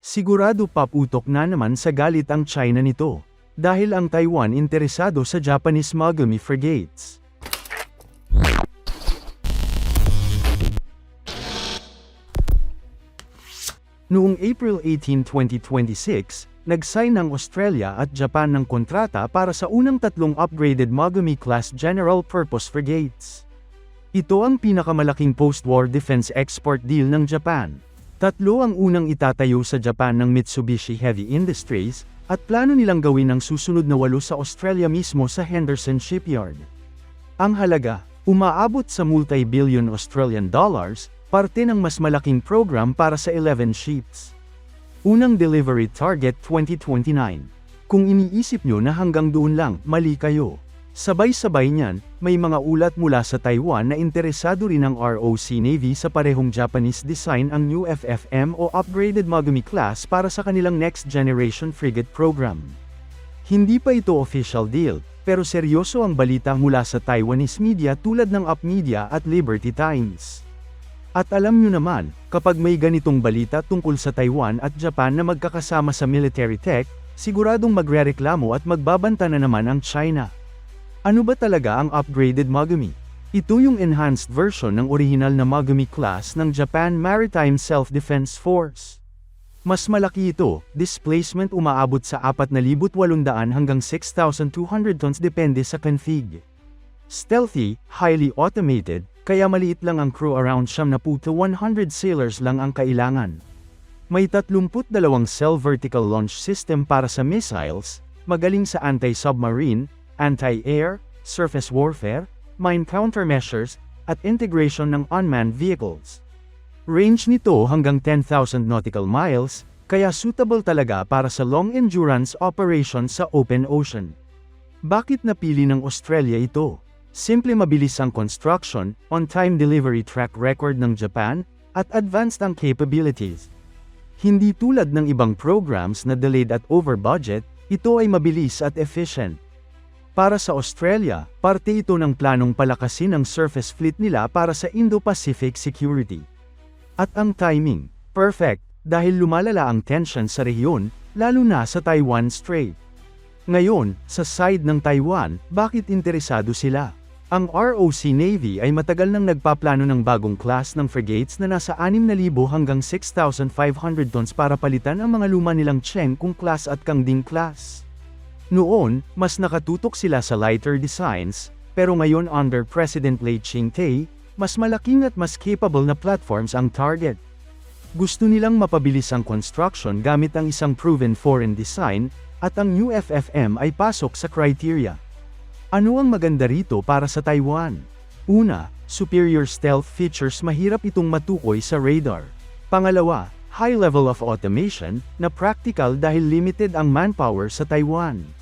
Sigurado paputok na naman sa galit ang China nito. Dahil ang Taiwan interesado sa Japanese Mogami frigates. Noong April 18, 2026, nag-sign ng Australia at Japan ng kontrata para sa unang tatlong upgraded Mogami-class General Purpose frigates. Ito ang pinakamalaking post-war defense export deal ng Japan. Tatlo ang unang itatayo sa Japan ng Mitsubishi Heavy Industries, at plano nilang gawin ang susunod na 8 sa Australia mismo sa Henderson Shipyard. Ang halaga, umaabot sa multi-billion Australian dollars, parte ng mas malaking program para sa 11 ships. Unang delivery target 2029. Kung iniisip nyo na hanggang doon lang, mali kayo. Sabay-sabay niyan, may mga ulat mula sa Taiwan na interesado rin ang ROC Navy sa parehong Japanese design ang new FFM o Upgraded Mogami class para sa kanilang next generation frigate program. Hindi pa ito official deal, pero seryoso ang balita mula sa Taiwanese media tulad ng Up Media at Liberty Times. At alam nyo naman, kapag may ganitong balita tungkol sa Taiwan at Japan na magkakasama sa military tech, siguradong magrereklamo at magbabanta na naman ang China. Ano ba talaga ang upgraded Mogami? Ito yung enhanced version ng original na Mogami class ng Japan Maritime Self-Defense Force. Mas malaki ito, displacement umaabot sa 4,800 hanggang 6,200 tons depende sa config. Stealthy, highly automated, kaya maliit lang ang crew, around 70 to 100 sailors lang ang kailangan. May 32 cell vertical launch system para sa missiles, magaling sa anti-submarine, anti-air, surface warfare, mine countermeasures, at integration ng unmanned vehicles. Range nito hanggang 10,000 nautical miles, kaya suitable talaga para sa long-endurance operations sa open ocean. Bakit napili ng Australia ito? Simple, mabilis ang construction, on-time delivery track record ng Japan, at advanced ang capabilities. Hindi tulad ng ibang programs na delayed at over budget, ito ay mabilis at efficient. Para sa Australia, parte ito ng planong palakasin ang surface fleet nila para sa Indo-Pacific security. At ang timing, perfect, dahil lumalala ang tension sa rehiyon, lalo na sa Taiwan Strait. Ngayon, sa side ng Taiwan, bakit interesado sila? Ang ROC Navy ay matagal nang nagpaplano ng bagong class ng frigates na nasa 6,000 hanggang 6,500 tons para palitan ang mga luma nilang Cheng Kung class at Kangding class. Noon, mas nakatutok sila sa lighter designs, pero ngayon under President Lai Ching-te, mas malaking at mas capable na platforms ang target. Gusto nilang mapabilis ang construction gamit ang isang proven foreign design, at ang new FFM ay pasok sa criteria. Ano ang maganda rito para sa Taiwan? Una, superior stealth features, mahirap itong matukoy sa radar. Pangalawa, high level of automation, na practical dahil limited ang manpower sa Taiwan.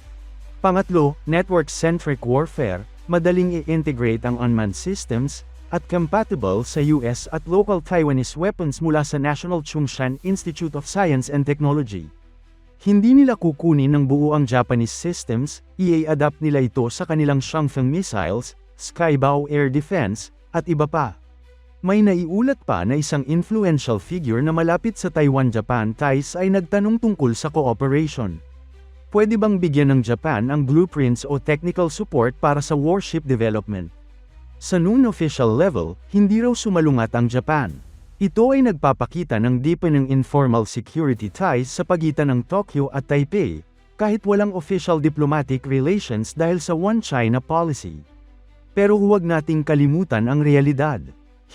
Pangatlo, network-centric warfare, madaling i-integrate ang unmanned systems, at compatible sa US at local Taiwanese weapons mula sa National Chung-Shan Institute of Science and Technology. Hindi nila kukunin ng buo ang Japanese systems, i-adapt nila ito sa kanilang Xiangfeng missiles, Skybow air defense, at iba pa. May naiulat pa na isang influential figure na malapit sa Taiwan-Japan ties ay nagtanong tungkol sa cooperation. Pwede bang bigyan ng Japan ang blueprints o technical support para sa warship development? Sa non-official level, hindi raw sumalungat ang Japan. Ito ay nagpapakita ng deepening informal security ties sa pagitan ng Tokyo at Taipei, kahit walang official diplomatic relations dahil sa One China policy. Pero huwag nating kalimutan ang realidad.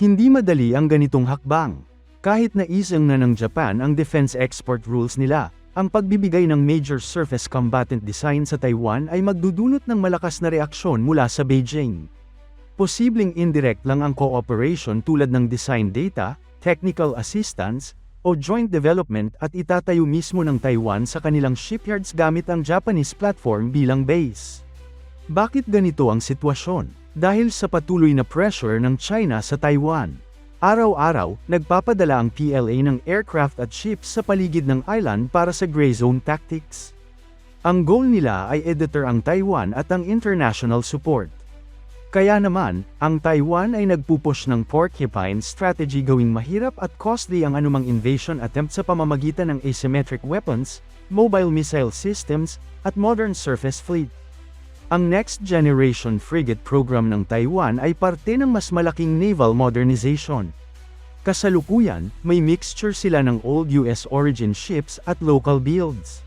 Hindi madali ang ganitong hakbang. Kahit naisang na ng Japan ang defense export rules nila, ang pagbibigay ng major surface combatant design sa Taiwan ay magdudulot ng malakas na reaksyon mula sa Beijing. Posibleng indirect lang ang cooperation tulad ng design data, technical assistance, o joint development at itatayo mismo ng Taiwan sa kanilang shipyards gamit ang Japanese platform bilang base. Bakit ganito ang sitwasyon? Dahil sa patuloy na pressure ng China sa Taiwan. Araw-araw, nagpapadala ang PLA ng aircraft at ships sa paligid ng island para sa gray zone tactics. Ang goal nila ay i-deter ang Taiwan at ang international support. Kaya naman, ang Taiwan ay nagpupush ng porcupine strategy gawing mahirap at costly ang anumang invasion attempt sa pamamagitan ng asymmetric weapons, mobile missile systems, at modern surface fleet. Ang Next Generation Frigate program ng Taiwan ay parte ng mas malaking naval modernization. Kasalukuyan, may mixture sila ng old US origin ships at local builds.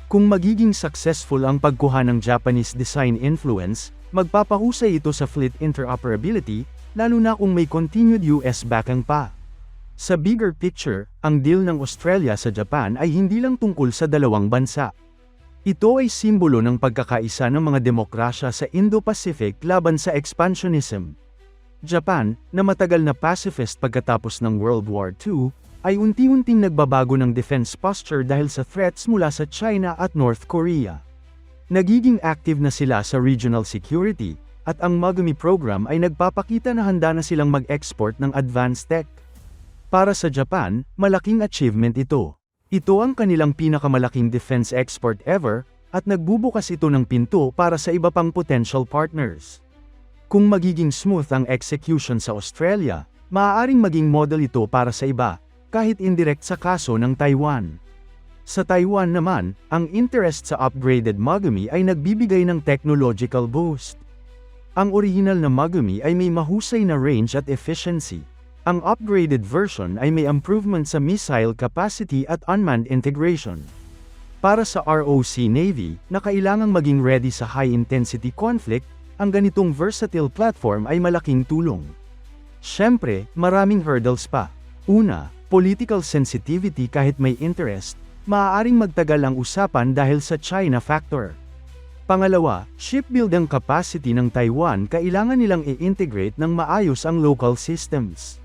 Kung magiging successful ang pagkuha ng Japanese design influence, magpapahusay ito sa fleet interoperability, lalo na kung may continued US backing pa. Sa bigger picture, ang deal ng Australia sa Japan ay hindi lang tungkol sa dalawang bansa. Ito ay simbolo ng pagkakaisa ng mga demokrasya sa Indo-Pacific laban sa expansionism. Japan, na matagal na pacifist pagkatapos ng World War II, ay unti-unting nagbabago ng defense posture dahil sa threats mula sa China at North Korea. Nagiging active na sila sa regional security, at ang Magami program ay nagpapakita na handa na silang mag-export ng advanced tech. Para sa Japan, malaking achievement ito. Ito ang kanilang pinakamalaking defense export ever, at nagbubukas ito ng pinto para sa iba pang potential partners. Kung magiging smooth ang execution sa Australia, maaaring maging model ito para sa iba, kahit indirect sa kaso ng Taiwan. Sa Taiwan naman, ang interest sa upgraded Magami ay nagbibigay ng technological boost. Ang original na Magami ay may mahusay na range at efficiency. Ang upgraded version ay may improvement sa missile capacity at unmanned integration. Para sa ROC Navy, na kailangang maging ready sa high-intensity conflict, ang ganitong versatile platform ay malaking tulong. Siyempre, maraming hurdles pa. Una, political sensitivity kahit may interest, maaaring magtagal ang usapan dahil sa China factor. Pangalawa, shipbuilding capacity ng Taiwan kailangan nilang i-integrate ng maayos ang local systems.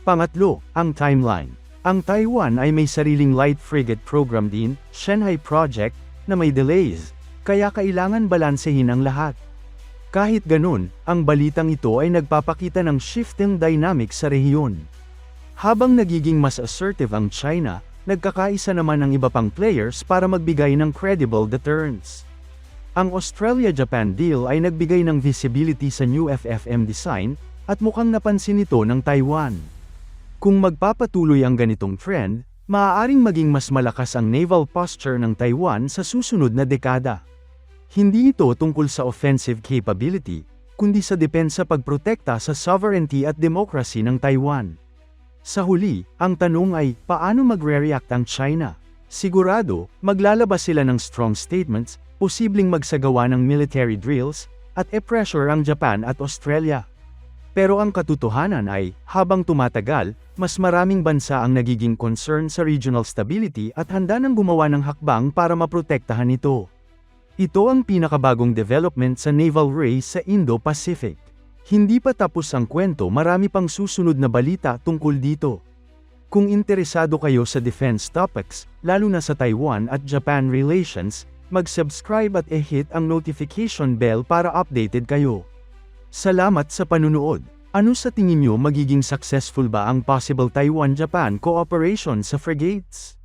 Pangatlo, ang timeline. Ang Taiwan ay may sariling light frigate program din, Shanghai Project, na may delays, kaya kailangan balansehin ang lahat. Kahit ganun, ang balitang ito ay nagpapakita ng shifting dynamics sa rehiyon. Habang nagiging mas assertive ang China, nagkakaisa naman ang iba pang players para magbigay ng credible deterrence. Ang Australia-Japan deal ay nagbigay ng visibility sa new FFM design, at mukhang napansin ito ng Taiwan. Kung magpapatuloy ang ganitong trend, maaaring maging mas malakas ang naval posture ng Taiwan sa susunod na dekada. Hindi ito tungkol sa offensive capability, kundi sa depensa pagprotekta sa sovereignty at democracy ng Taiwan. Sa huli, ang tanong ay, paano magre-react ang China? Sigurado, maglalabas sila ng strong statements, posibleng magsagawa ng military drills, at e-pressure ang Japan at Australia. Pero ang katotohanan ay, habang tumatagal, mas maraming bansa ang nagiging concern sa regional stability at handa nang gumawa ng hakbang para maprotektahan ito. Ito ang pinakabagong development sa naval race sa Indo-Pacific. Hindi pa tapos ang kwento, marami pang susunod na balita tungkol dito. Kung interesado kayo sa defense topics, lalo na sa Taiwan at Japan relations, mag-subscribe at i-hit ang notification bell para updated kayo. Salamat sa panunood. Ano sa tingin nyo, magiging successful ba ang possible Taiwan-Japan cooperation sa frigates?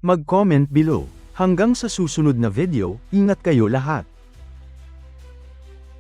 Mag-comment below. Hanggang sa susunod na video, ingat kayo lahat.